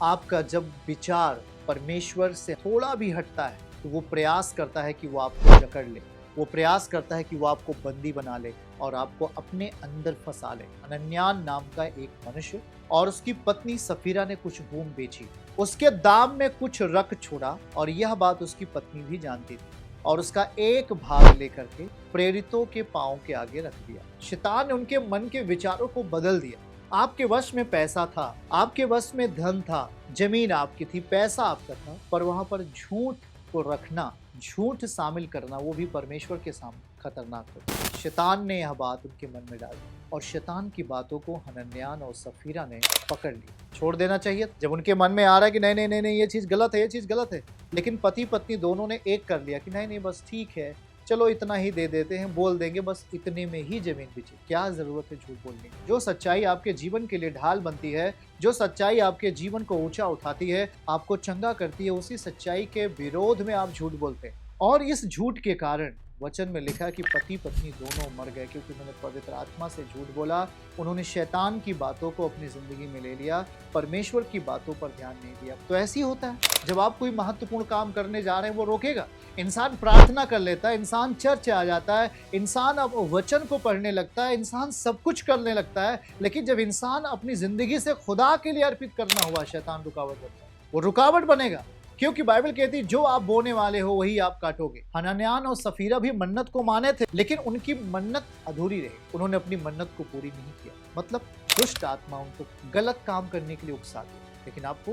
आपका जब विचार परमेश्वर से थोड़ा भी हटता है तो वो प्रयास करता है कि वो आपको जकड़ ले, वो प्रयास करता है कि वो आपको बंदी बना ले और आपको अपने अंदर फंसा ले। हनन्याह नाम का एक मनुष्य और उसकी पत्नी सफीरा ने कुछ भूमि बेची, उसके दाम में कुछ रख छोड़ा और यह बात उसकी पत्नी भी जानती थी और उसका एक भाग लेकर के प्रेरितों के पांव के आगे रख दिया। शैतान ने उनके मन के विचारों को बदल दिया। आपके वश में पैसा था, आपके वश में धन था, जमीन आपकी थी, पैसा आपका था, पर वहां पर झूठ को रखना, झूठ शामिल करना, वो भी परमेश्वर के सामने खतरनाक होता है। शैतान ने यह बात उनके मन में डाली और शैतान की बातों को हनन्याह और सफीरा ने पकड़ लिया। छोड़ देना चाहिए जब उनके मन में आ रहा है कि नहीं नहीं नहीं नहीं, ये चीज गलत है, ये चीज गलत है, लेकिन पति पत्नी दोनों ने एक कर लिया कि नहीं नहीं बस ठीक है, चलो इतना ही दे देते हैं, बोल देंगे, बस इतने में ही जमीन बिची। क्या जरूरत है झूठ बोलने की? जो सच्चाई आपके जीवन के लिए ढाल बनती है, जो सच्चाई आपके जीवन को ऊंचा उठाती है, आपको चंगा करती है, उसी सच्चाई के विरोध में आप झूठ बोलते हैं। और इस झूठ के कारण वचन में लिखा है कि पति पत्नी दोनों मर गए, क्योंकि उन्होंने पवित्र आत्मा से झूठ बोला, उन्होंने शैतान की बातों को अपनी जिंदगी में ले लिया, परमेश्वर की बातों पर ध्यान नहीं दिया। तो ऐसी होता है जब आप कोई महत्वपूर्ण काम करने जा रहे हैं, वो रोकेगा। इंसान प्रार्थना कर लेता है, इंसान चर्च आ जाता है, इंसान अब वचन को पढ़ने लगता है, इंसान सब कुछ करने लगता है, लेकिन जब इंसान अपनी जिंदगी से खुदा के लिए अर्पित करना हुआ, शैतान रुकावट बनता है। वो रुकावट बनेगा, क्योंकि बाइबल कहती है जो आप बोने वाले हो वही आप काटोगे। हनन्याह और सफीरा भी मन्नत को माने थे, लेकिन उनकी मन्नत अधूरी रही, उन्होंने अपनी मन्नत को पूरी नहीं किया। मतलब दुष्ट आत्मा उनको गलत काम करने के लिए उकसाती है, लेकिन आपको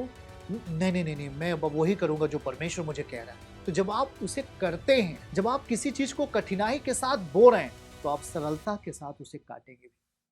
नहीं नहीं नहीं नहीं, मैं अब वही करूंगा जो परमेश्वर मुझे कह रहा है। तो जब आप उसे करते हैं, जब आप किसी चीज को कठिनाई के साथ बो रहे हैं, तो आप सरलता के साथ उसे काटेंगे।